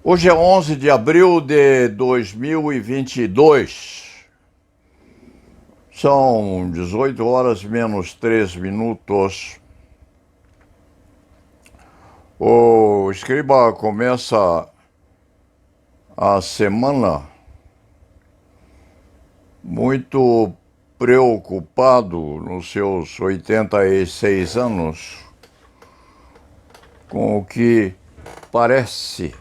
Hoje é 11 de abril de 2022. São 18 horas menos 3 minutos. O Escriba começa a semana muito preocupado nos seus 86 anos com o que parece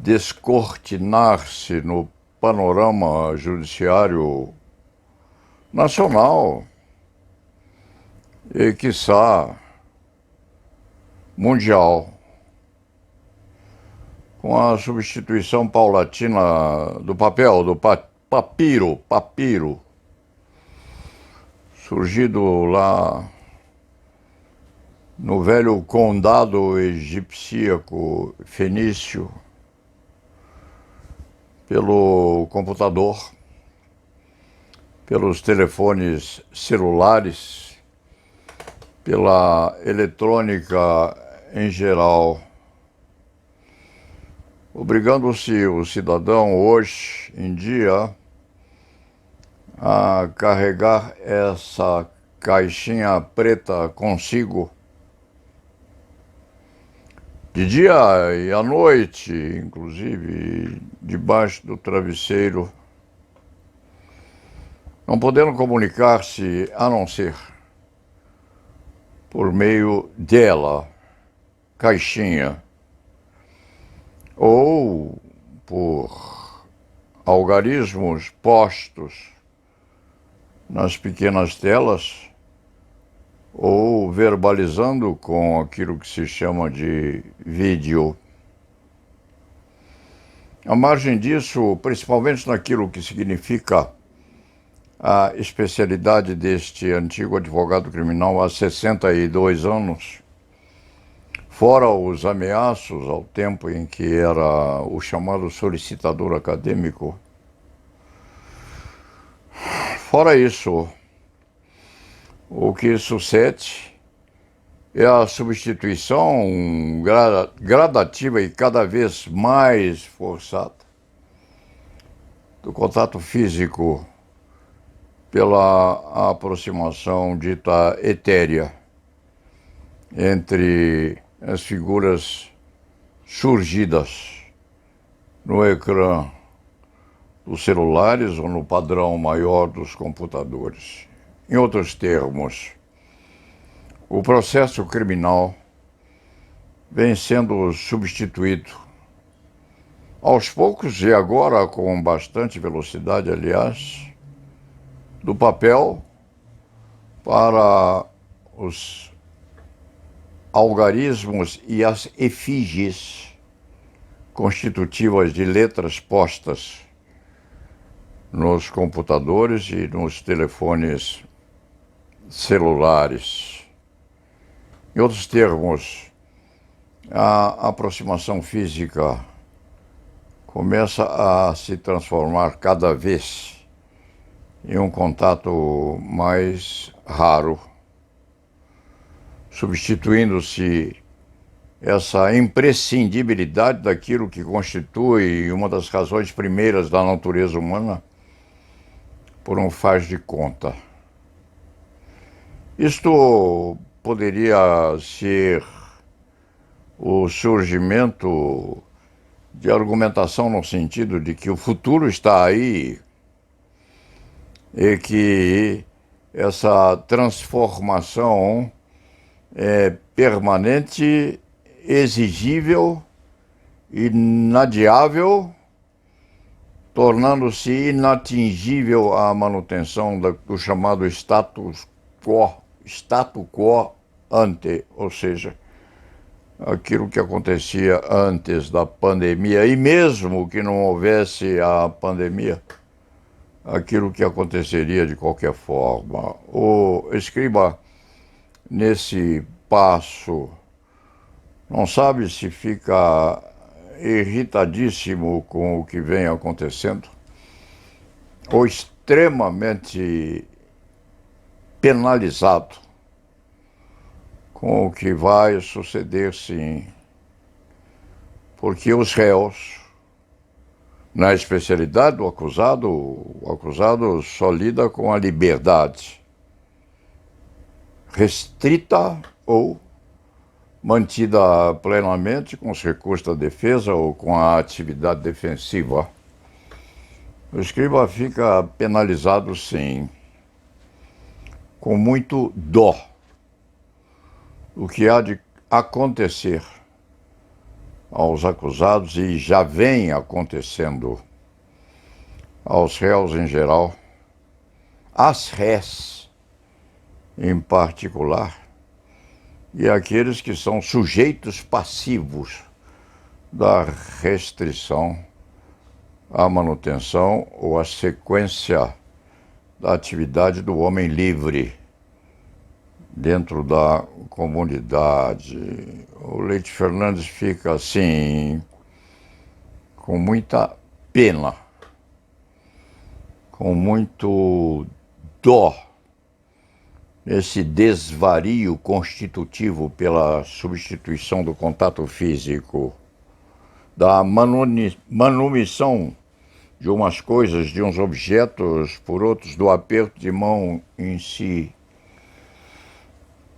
descortinar-se no panorama judiciário nacional e, quiçá, mundial, com a substituição paulatina do papel, do papiro, surgido lá no velho condado egipcíaco fenício, pelo computador, pelos telefones celulares, pela eletrônica em geral, obrigando-se o cidadão hoje em dia a carregar essa caixinha preta consigo de dia e à noite, inclusive debaixo do travesseiro, não podendo comunicar-se a não ser por meio dela, caixinha, ou por algarismos postos nas pequenas telas, ou verbalizando com aquilo que se chama de vídeo. À margem disso, principalmente naquilo que significa a especialidade deste antigo advogado criminal há 62 anos, fora os ameaços ao tempo em que era o chamado solicitador acadêmico, fora isso, o que sucede é a substituição gradativa e cada vez mais forçada do contato físico pela aproximação dita etérea entre as figuras surgidas no ecrã dos celulares ou no padrão maior dos computadores. Em outros termos, o processo criminal vem sendo substituído aos poucos e agora com bastante velocidade, aliás, do papel para os algarismos e as efígies constitutivas de letras postas nos computadores e nos telefones celulares. Em outros termos, a aproximação física começa a se transformar cada vez em um contato mais raro, substituindo-se essa imprescindibilidade daquilo que constitui uma das razões primeiras da natureza humana por um faz de conta. Isto poderia ser o surgimento de argumentação no sentido de que o futuro está aí e que essa transformação é permanente, exigível, inadiável, tornando-se inatingível a manutenção do chamado status quo ante, ou seja, aquilo que acontecia antes da pandemia, e mesmo que não houvesse a pandemia, aquilo que aconteceria de qualquer forma. O Escriba, nesse passo, não sabe se fica irritadíssimo com o que vem acontecendo, ou extremamente penalizado com o que vai suceder, sim, porque os réus, na especialidade do acusado, o acusado só lida com a liberdade restrita ou mantida plenamente com os recursos da defesa ou com a atividade defensiva. O escriba fica penalizado, sim, com muito dó o que há de acontecer aos acusados e já vem acontecendo aos réus em geral, às rés em particular, e aqueles que são sujeitos passivos da restrição à manutenção ou à sequência da atividade do homem livre dentro da comunidade. O Leite Fernandes fica assim, com muita pena, com muito dó, esse desvario constitutivo pela substituição do contato físico, da manumissão de umas coisas, de uns objetos por outros, do aperto de mão em si,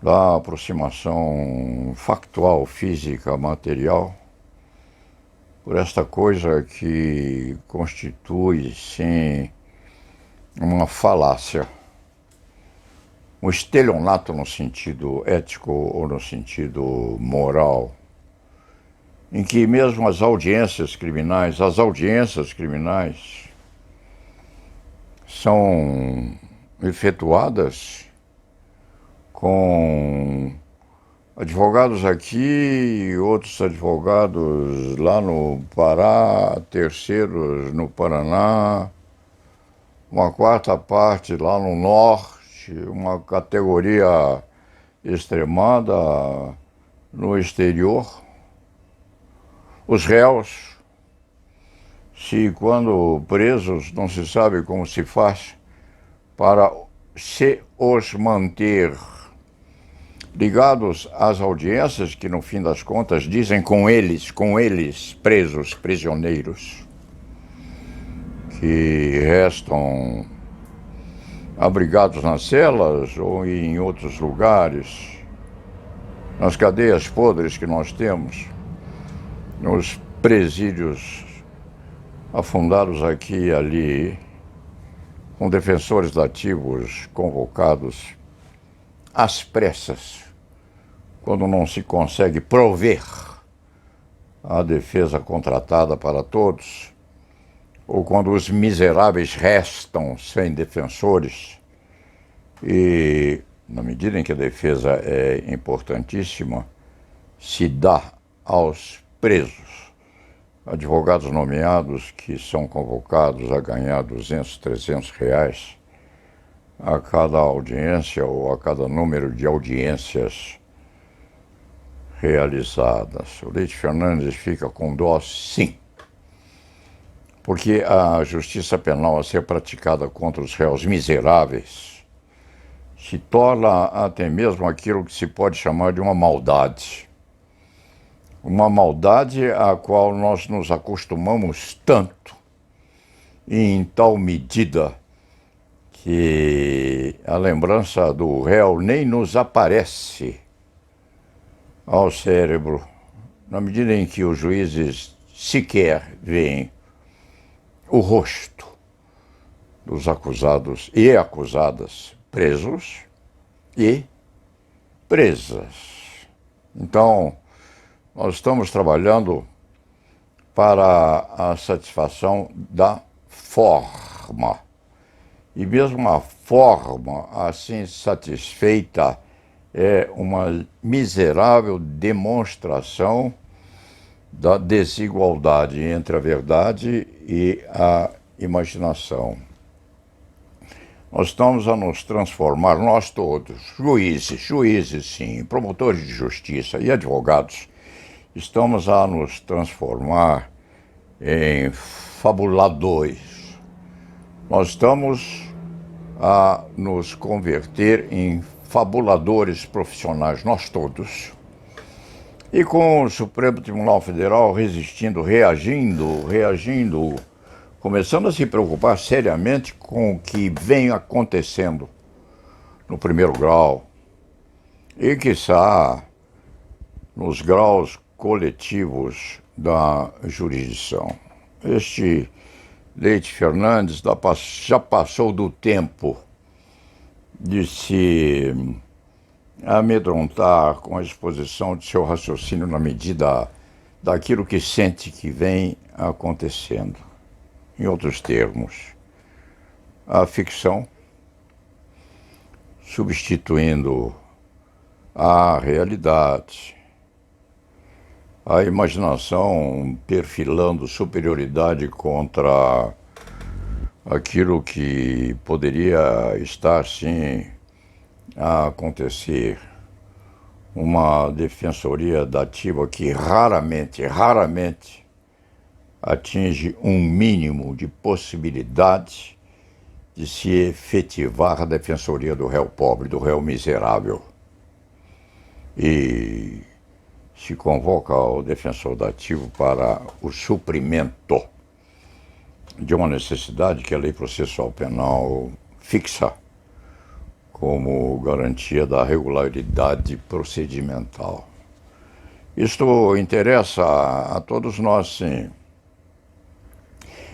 da aproximação factual, física, material, por esta coisa que constitui, sim, uma falácia, um estelionato no sentido ético ou no sentido moral, em que mesmo as audiências criminais são efetuadas com advogados aqui, outros advogados lá no Pará, terceiros no Paraná, uma quarta parte lá no Norte, uma categoria extremada no exterior. Os réus, se quando presos não se sabe como se faz para se os manter ligados às audiências que, no fim das contas, dizem com eles, presos, prisioneiros, que restam abrigados nas celas ou em outros lugares, nas cadeias podres que nós temos, nos presídios afundados aqui e ali, com defensores dativos convocados às pressas, quando não se consegue prover a defesa contratada para todos, ou quando os miseráveis restam sem defensores, e, na medida em que a defesa é importantíssima, se dá aos presos advogados nomeados que são convocados a ganhar 200, 300 reais a cada audiência ou a cada número de audiências realizadas. O Leite Fernandes fica com dó, sim, porque a justiça penal a ser praticada contra os réus miseráveis se torna até mesmo aquilo que se pode chamar de uma maldade. Uma maldade à qual nós nos acostumamos tanto, e em tal medida que a lembrança do réu nem nos aparece ao cérebro, na medida em que os juízes sequer veem o rosto dos acusados e acusadas, presos e presas. Então, nós estamos trabalhando para a satisfação da forma. E mesmo a forma assim satisfeita é uma miserável demonstração da desigualdade entre a verdade e a imaginação. Nós estamos a nos transformar, nós todos, juízes sim, promotores de justiça e advogados, estamos a nos transformar em fabuladores. Nós estamos a nos converter em fabuladores profissionais, nós todos. E com o Supremo Tribunal Federal reagindo, começando a se preocupar seriamente com o que vem acontecendo no primeiro grau e, quiçá, nos graus coletivos da jurisdição. Este Leite Fernandes já passou do tempo de se amedrontar com a exposição de seu raciocínio na medida daquilo que sente que vem acontecendo. Em outros termos, a ficção substituindo a realidade, a imaginação perfilando superioridade contra aquilo que poderia estar, sim, a acontecer. Uma defensoria dativa que raramente atinge um mínimo de possibilidade de se efetivar a defensoria do réu pobre, do réu miserável. E se convoca o defensor dativo para o suprimento de uma necessidade que a lei processual penal fixa como garantia da regularidade procedimental. Isto interessa a todos nós, sim.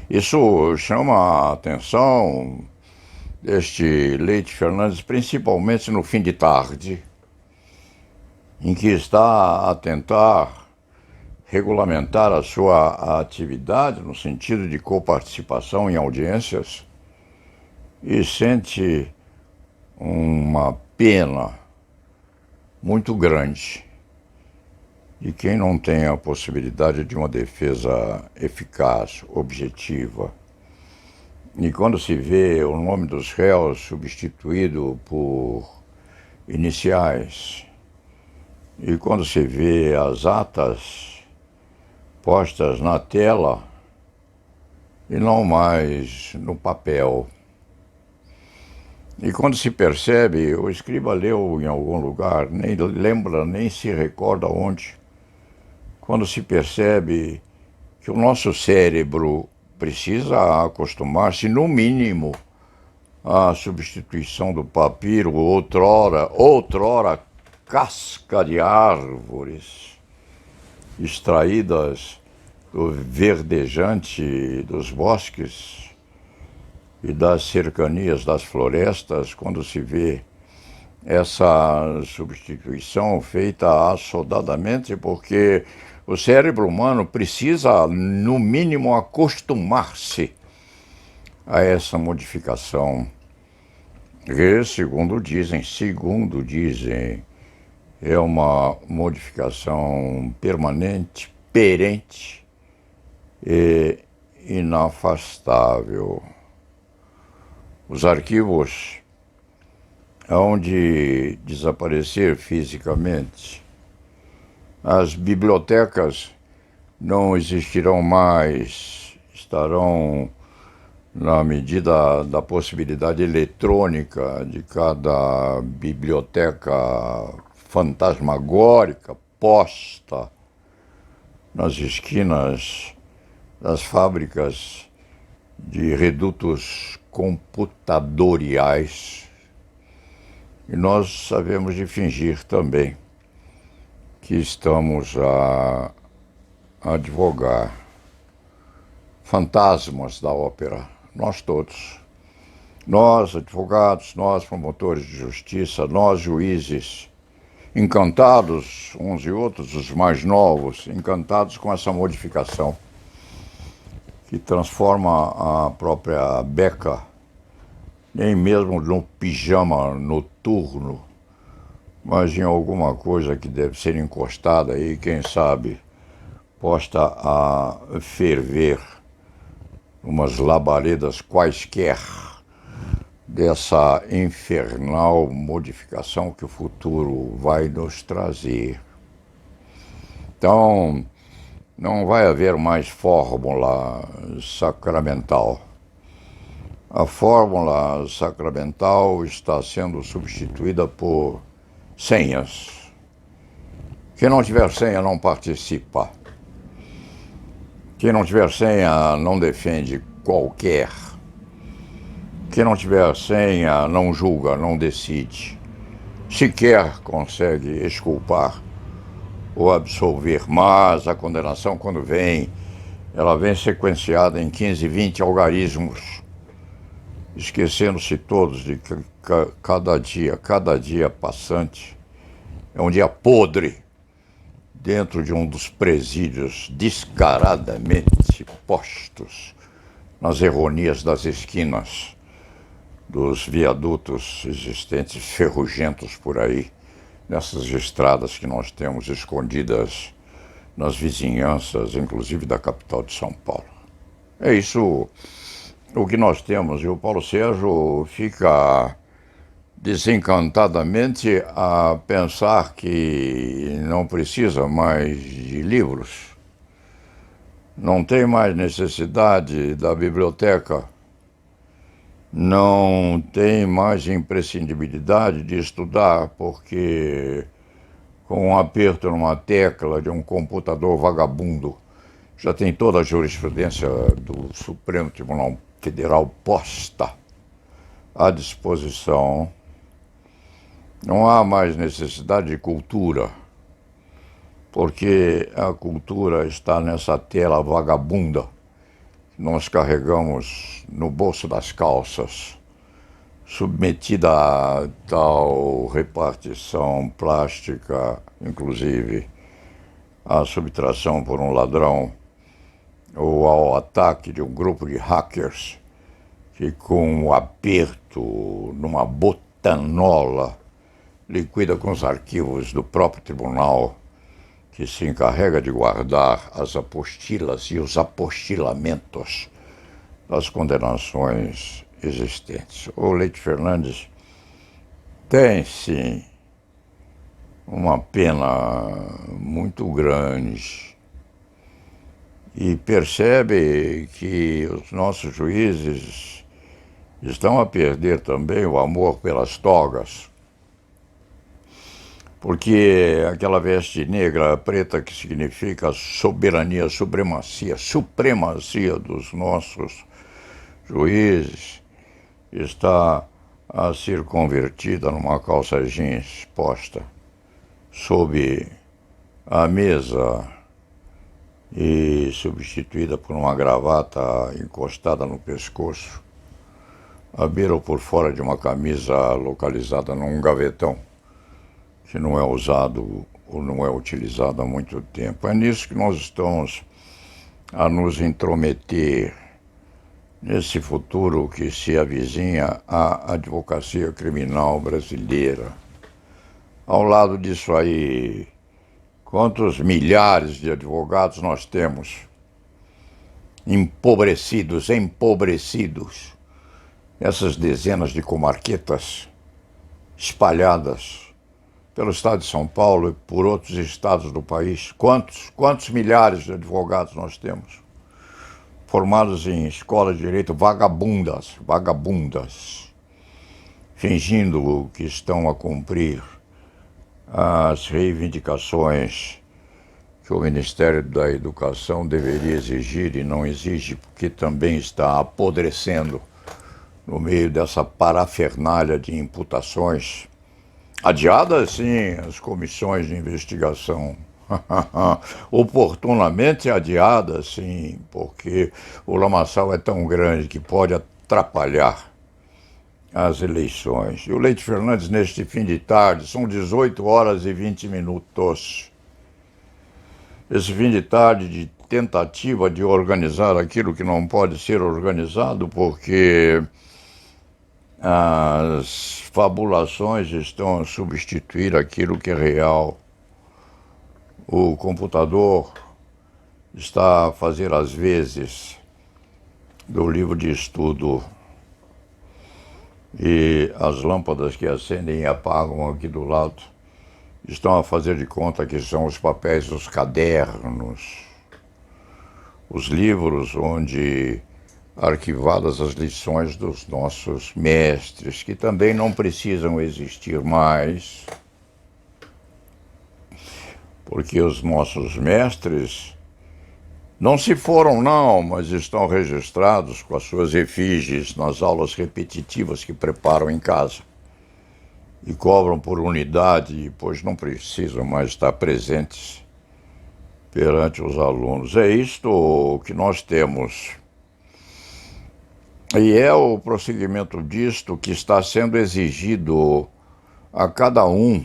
Isso chama a atenção deste Leite Fernandes, principalmente no fim de tarde, em que está a tentar regulamentar a sua atividade no sentido de coparticipação em audiências e sente uma pena muito grande de quem não tem a possibilidade de uma defesa eficaz, objetiva. E quando se vê o nome dos réus substituído por iniciais, e quando se vê as atas postas na tela e não mais no papel, e quando se percebe, o escriba leu em algum lugar, nem lembra, nem se recorda onde, quando se percebe que o nosso cérebro precisa acostumar-se, no mínimo, à substituição do papiro, outrora casca de árvores extraídas do verdejante dos bosques e das cercanias das florestas, quando se vê essa substituição feita assodadamente, porque o cérebro humano precisa, no mínimo, acostumar-se a essa modificação, que, segundo dizem, é uma modificação permanente, perene e inafastável. Os arquivos hão de desaparecer fisicamente. As bibliotecas não existirão mais, estarão na medida da possibilidade eletrônica de cada biblioteca fantasmagórica posta nas esquinas das fábricas de redutos computadoriais. E nós sabemos de fingir também que estamos a advogar fantasmas da ópera, nós todos. Nós, advogados, nós, promotores de justiça, nós, juízes, encantados uns e outros, os mais novos, encantados com essa modificação que transforma a própria beca, nem mesmo no pijama noturno, mas em alguma coisa que deve ser encostada aí, quem sabe, posta a ferver umas labaredas quaisquer dessa infernal modificação que o futuro vai nos trazer. Então, não vai haver mais fórmula sacramental. A fórmula sacramental está sendo substituída por senhas Quem não tiver senha não participa. Quem não tiver senha não defende qualquer. Quem não tiver senha não julga, não decide. Sequer consegue exculpar ou absolver, mas a condenação, quando vem, ela vem sequenciada em 15, 20 algarismos, esquecendo-se todos de que cada dia passante é um dia podre dentro de um dos presídios descaradamente postos nas erronias das esquinas dos viadutos existentes ferrugentos por aí, nessas estradas que nós temos escondidas nas vizinhanças, inclusive da capital de São Paulo. É isso o que nós temos, e o Paulo Sérgio fica desencantadamente a pensar que não precisa mais de livros, não tem mais necessidade da biblioteca, não tem mais imprescindibilidade de estudar, porque com um aperto numa tecla de um computador vagabundo já tem toda a jurisprudência do Supremo Tribunal Federal posta à disposição. Não há mais necessidade de cultura, porque a cultura está nessa tela vagabunda que nós carregamos no bolso das calças, submetida a tal repartição plástica, inclusive à subtração por um ladrão ou ao ataque de um grupo de hackers que, com um aperto numa botanola, liquida com os arquivos do próprio tribunal, que se encarrega de guardar as apostilas e os apostilamentos das condenações existentes. O Leite Fernandes tem, sim, uma pena muito grande e percebe que os nossos juízes estão a perder também o amor pelas togas, porque aquela veste negra, preta, que significa soberania, supremacia dos nossos juízes, está a ser convertida numa calça jeans posta sob a mesa e substituída por uma gravata encostada no pescoço, à beira ou por fora de uma camisa localizada num gavetão que não é usado ou não é utilizado há muito tempo. É nisso que nós estamos a nos intrometer, nesse futuro que se avizinha à advocacia criminal brasileira. Ao lado disso aí, quantos milhares de advogados nós temos empobrecidos, essas dezenas de comarquetas espalhadas pelo estado de São Paulo e por outros estados do país. Quantos milhares de advogados nós temos formados em escolas de direito vagabundas, fingindo que estão a cumprir as reivindicações que o Ministério da Educação deveria exigir e não exige, porque também está apodrecendo no meio dessa parafernália de imputações. Adiadas, sim, as comissões de investigação. Oportunamente adiadas, sim, porque o lamaçal é tão grande que pode atrapalhar as eleições. E o Leite Fernandes, neste fim de tarde, são 18 horas e 20 minutos. Esse fim de tarde de tentativa de organizar aquilo que não pode ser organizado, porque as fabulações estão a substituir aquilo que é real. O computador está a fazer as vezes do livro de estudo e as lâmpadas que acendem e apagam aqui do lado estão a fazer de conta que são os papéis, os cadernos, os livros onde arquivadas as lições dos nossos mestres, que também não precisam existir mais, porque os nossos mestres não se foram, não, mas estão registrados com as suas efígies nas aulas repetitivas que preparam em casa e cobram por unidade, pois não precisam mais estar presentes perante os alunos. É isto que nós temos. E é o prosseguimento disto que está sendo exigido a cada um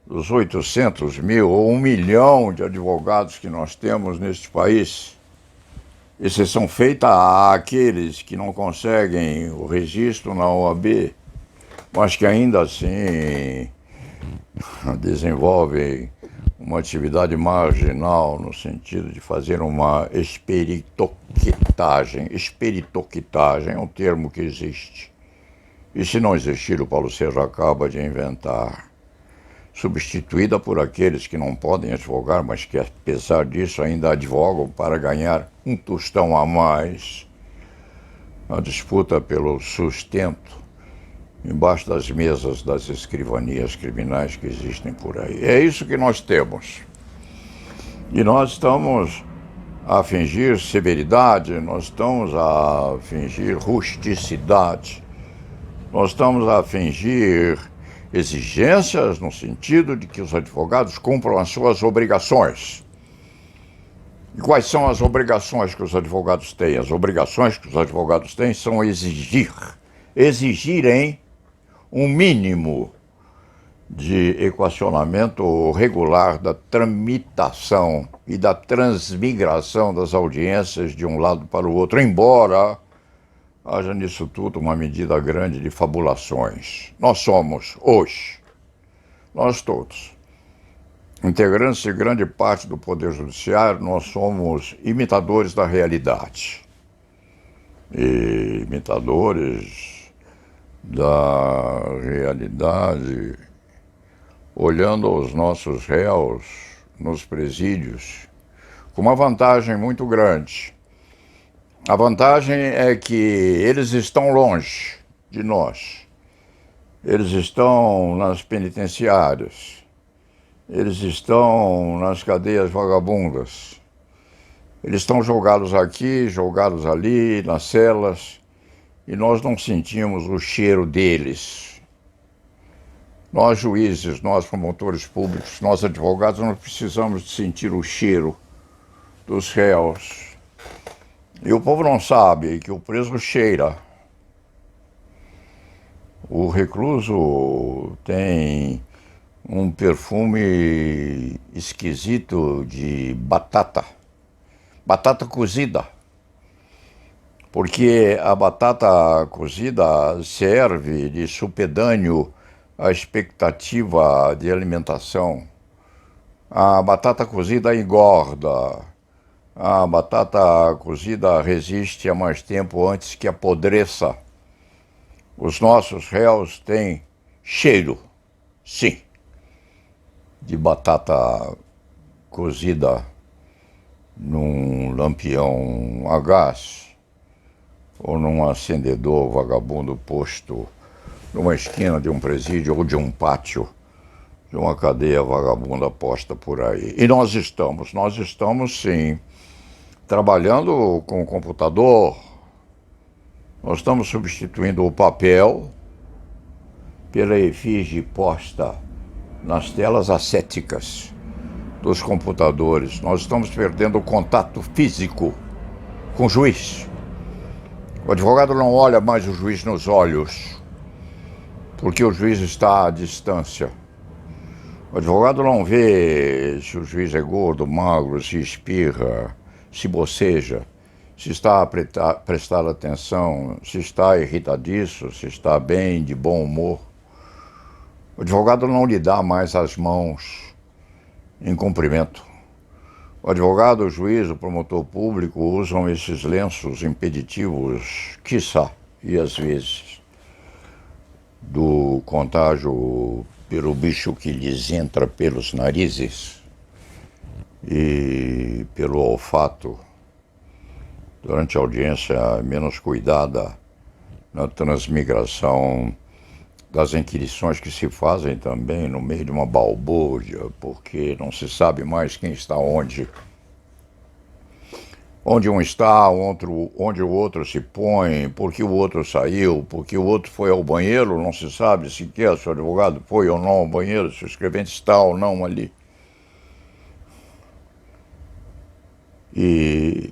dos 800 mil ou 1 milhão de advogados que nós temos neste país. Exceção feita àqueles que não conseguem o registro na OAB, mas que ainda assim desenvolvem uma atividade marginal no sentido de fazer uma esperitoquitagem. Esperitoquitagem é um termo que existe. E se não existir, o Paulo Sérgio acaba de inventar. Substituída por aqueles que não podem advogar, mas que, apesar disso, ainda advogam para ganhar um tostão a mais. A disputa pelo sustento embaixo das mesas das escrivanias criminais que existem por aí. É isso que nós temos. E nós estamos a fingir severidade, nós estamos a fingir rusticidade, nós estamos a fingir exigências no sentido de que os advogados cumpram as suas obrigações. E quais são as obrigações que os advogados têm? As obrigações que os advogados têm são exigirem um mínimo de equacionamento regular da tramitação e da transmigração das audiências de um lado para o outro, embora haja nisso tudo uma medida grande de fabulações. Nós somos, hoje, nós todos, integrantes de grande parte do Poder Judiciário, nós somos imitadores da realidade. E imitadores da realidade, olhando os nossos réus nos presídios, com uma vantagem muito grande. A vantagem é que eles estão longe de nós. Eles estão nas penitenciárias. Eles estão nas cadeias vagabundas. Eles estão jogados aqui, jogados ali, nas celas, e nós não sentimos o cheiro deles. Nós juízes, nós promotores públicos, nós advogados, não precisamos de sentir o cheiro dos réus. E o povo não sabe que o preso cheira. O recluso tem um perfume esquisito de batata cozida. Porque a batata cozida serve de supedâneo à expectativa de alimentação. A batata cozida engorda. A batata cozida resiste a mais tempo antes que apodreça. Os nossos réus têm cheiro, sim, de batata cozida num lampião a gás ou num acendedor vagabundo posto numa esquina de um presídio ou de um pátio de uma cadeia vagabunda posta por aí. E nós estamos sim, trabalhando com o computador. Nós estamos substituindo o papel pela efígie posta nas telas acéticas dos computadores. Nós estamos perdendo o contato físico com o juiz. O advogado não olha mais o juiz nos olhos, porque o juiz está à distância. O advogado não vê se o juiz é gordo, magro, se espirra, se boceja, se está a prestar atenção, se está irritadiço, se está bem, de bom humor. O advogado não lhe dá mais as mãos em cumprimento. O advogado, o juiz, o promotor público usam esses lenços impeditivos, quiçá, e às vezes, do contágio pelo bicho que lhes entra pelos narizes e pelo olfato, durante a audiência menos cuidada na transmigração das inquirições que se fazem também no meio de uma balbúrdia, porque não se sabe mais quem está onde. Onde um está, onde o outro se põe, por que o outro saiu, por que o outro foi ao banheiro, não se sabe sequer se o advogado foi ou não ao banheiro, se o escrevente está ou não ali. E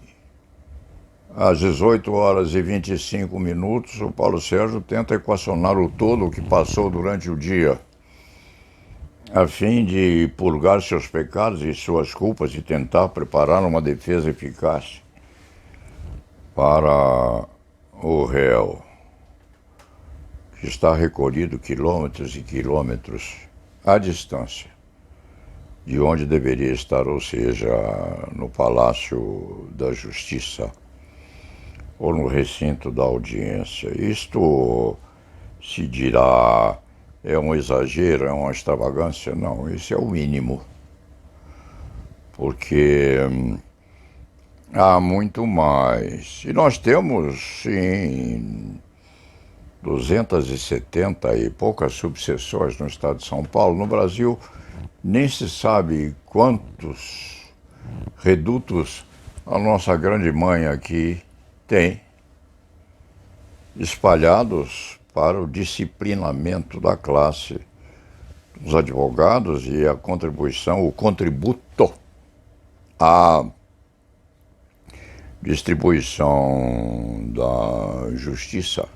às 18 horas e 25 minutos, o Paulo Sérgio tenta equacionar o todo que passou durante o dia, a fim de purgar seus pecados e suas culpas e tentar preparar uma defesa eficaz para o réu, que está recolhido quilômetros e quilômetros à distância de onde deveria estar, ou seja, no Palácio da Justiça ou no recinto da audiência. Isto se dirá, é um exagero, é uma extravagância? Não, isso é o mínimo, porque há muito mais. E nós temos, sim, 270 e poucas subseções no estado de São Paulo. No Brasil, nem se sabe quantos redutos a nossa grande mãe aqui tem, espalhados para o disciplinamento da classe dos advogados e a contribuição, o contributo à distribuição da justiça.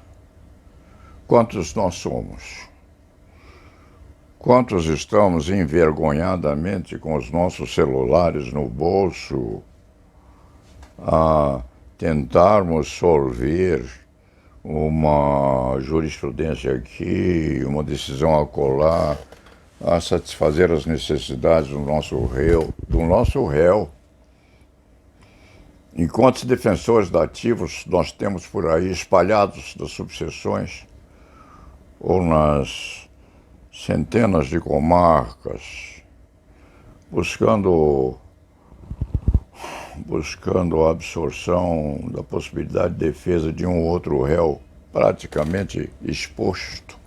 Quantos nós somos? Quantos estamos envergonhadamente com os nossos celulares no bolso a tentarmos solver uma jurisprudência aqui, uma decisão acolá, a satisfazer as necessidades do nosso réu. E quantos defensores dativos nós temos por aí espalhados das subseções ou nas centenas de comarcas, buscando a absorção da possibilidade de defesa de um outro réu praticamente exposto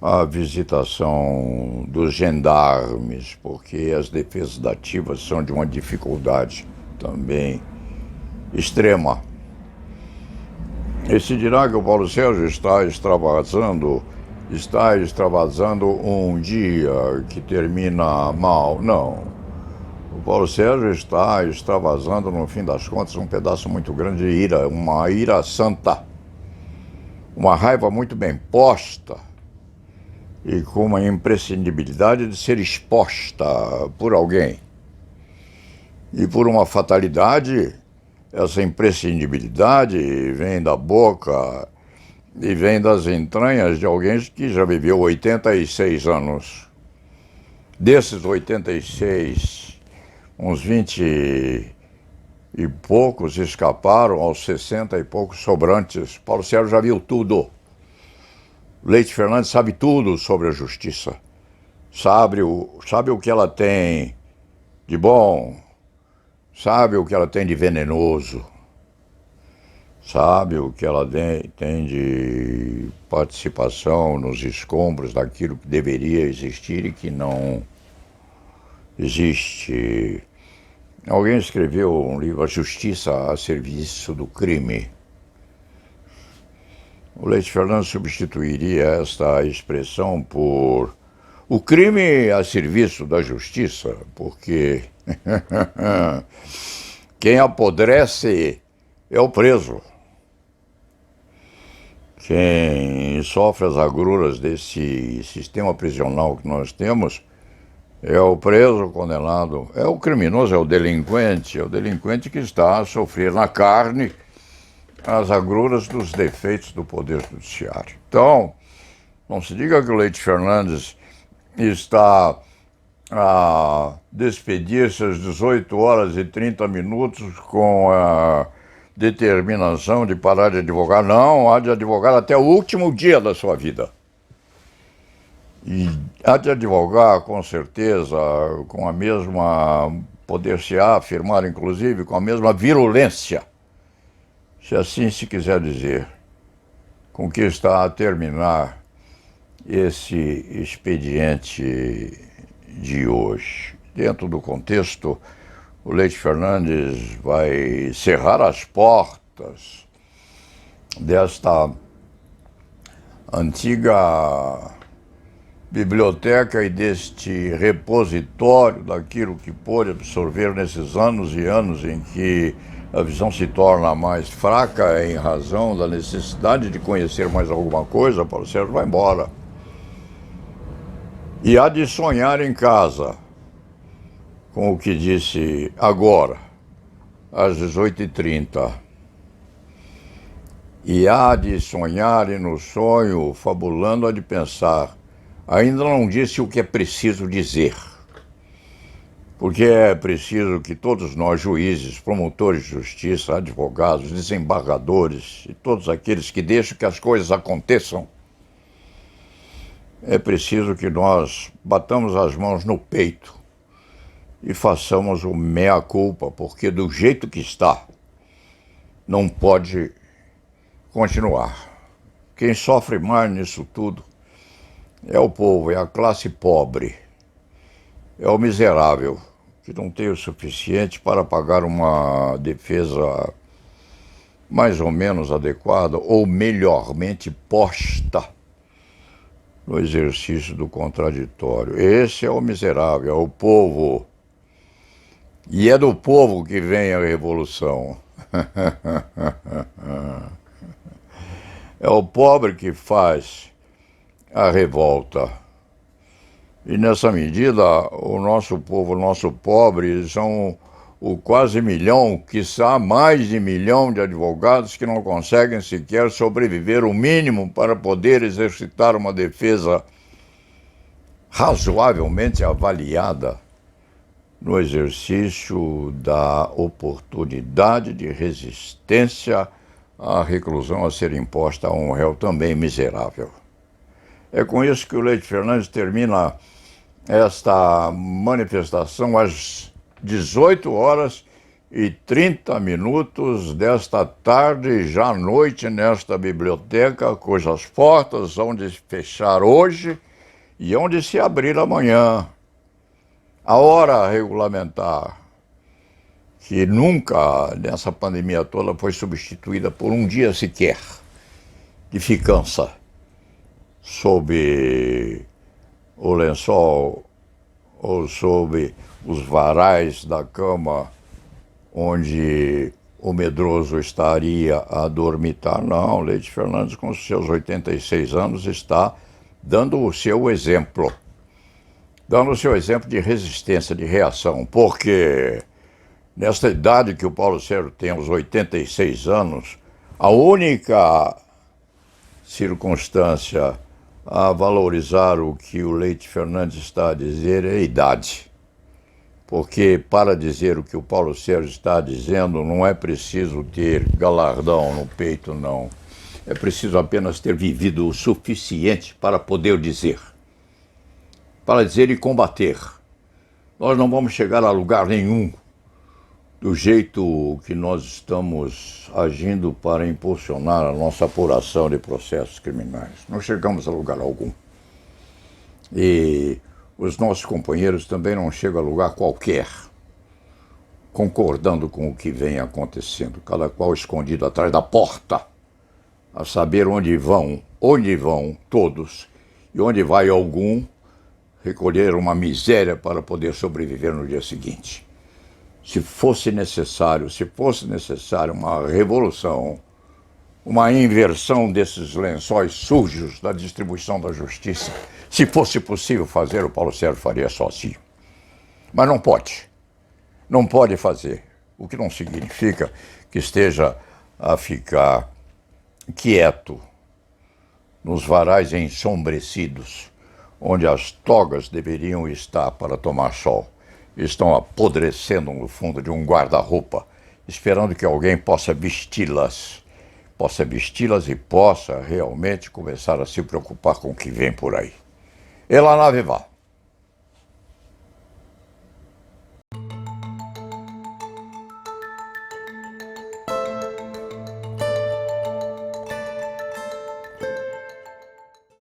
à visitação dos gendarmes, porque as defesas dativas são de uma dificuldade também extrema. E se dirá que o Paulo Sérgio está extravasando um dia que termina mal. Não. O Paulo Sérgio está extravasando, no fim das contas, um pedaço muito grande de ira, uma ira santa, uma raiva muito bem posta e com uma imprescindibilidade de ser exposta por alguém. E por uma fatalidade, essa imprescindibilidade vem da boca e vem das entranhas de alguém que já viveu 86 anos. Desses 86, uns 20 e poucos escaparam aos 60 e poucos sobrantes. Paulo Sérgio já viu tudo. Leite Fernandes sabe tudo sobre a justiça. Sabe o que ela tem de bom, sabe o que ela tem de venenoso, sabe o que ela tem de participação nos escombros daquilo que deveria existir e que não existe. Alguém escreveu um livro, A Justiça a Serviço do Crime. O Leite Fernandes substituiria esta expressão por o crime a serviço da justiça, porque quem apodrece é o preso. Quem sofre as agruras desse sistema prisional que nós temos é o preso condenado, é o criminoso, é o delinquente que está a sofrer na carne as agruras dos defeitos do Poder Judiciário. Então, não se diga que o Leite Fernandes está a despedir-se às 18 horas e 30 minutos com a determinação de parar de advogar. Não, há de advogar até o último dia da sua vida. E há de advogar, com certeza, com a mesma, poder-se-á afirmar, inclusive, com a mesma virulência, se assim se quiser dizer, com que está a terminar esse expediente de hoje. Dentro do contexto, o Leite Fernandes vai cerrar as portas desta antiga biblioteca e deste repositório daquilo que pôde absorver nesses anos e anos em que a visão se torna mais fraca em razão da necessidade de conhecer mais alguma coisa. Paulo Sérgio vai embora. E há de sonhar em casa com o que disse agora, às 18h30. E há de sonhar e no sonho, fabulando, há de pensar. Ainda não disse o que é preciso dizer. Porque é preciso que todos nós, juízes, promotores de justiça, advogados, desembargadores e todos aqueles que deixam que as coisas aconteçam, é preciso que nós batamos as mãos no peito e façamos o mea-culpa, porque do jeito que está, não pode continuar. Quem sofre mais nisso tudo é o povo, é a classe pobre, é o miserável, que não tem o suficiente para pagar uma defesa mais ou menos adequada ou melhormente posta no exercício do contraditório. Esse é o miserável, é o povo. E é do povo que vem a revolução. É o pobre que faz a revolta. E nessa medida, o nosso povo, o nosso pobre, são o quase milhão, quiçá mais de milhão de advogados que não conseguem sequer sobreviver o mínimo para poder exercitar uma defesa razoavelmente avaliada no exercício da oportunidade de resistência à reclusão a ser imposta a um réu também miserável. É com isso que o Leite Fernandes termina esta manifestação às 18h30 desta tarde, já à noite, nesta biblioteca, cujas portas vão de fechar hoje e hão de se abrir amanhã. A hora regulamentar, que nunca nessa pandemia toda foi substituída por um dia sequer de ficância sob o lençol ou sob os varais da cama onde o medroso estaria a dormitar. Não, Leite Fernandes, com seus 86 anos, está dando o seu exemplo. Dando o seu exemplo de resistência, de reação, porque nesta idade que o Paulo Sérgio tem, aos 86 anos, a única circunstância a valorizar o que o Leite Fernandes está a dizer é a idade. Porque para dizer o que o Paulo Sérgio está dizendo não é preciso ter galardão no peito, não. É preciso apenas ter vivido o suficiente para poder dizer. Para dizer e combater. Nós não vamos chegar a lugar nenhum do jeito que nós estamos agindo para impulsionar a nossa apuração de processos criminais. Não chegamos a lugar algum. E os nossos companheiros também não chegam a lugar qualquer, concordando com o que vem acontecendo, cada qual escondido atrás da porta, a saber onde vão todos, e onde vai algum recolher uma miséria para poder sobreviver no dia seguinte. Se fosse necessário uma revolução, uma inversão desses lençóis sujos da distribuição da justiça, se fosse possível fazer, o Paulo Sérgio faria sozinho. Mas não pode. Não pode fazer. O que não significa que esteja a ficar quieto nos varais ensombrecidos, onde as togas deveriam estar para tomar sol. Estão apodrecendo no fundo de um guarda-roupa, esperando que alguém possa vesti-las e possa realmente começar a se preocupar com o que vem por aí. E lá na nave vá.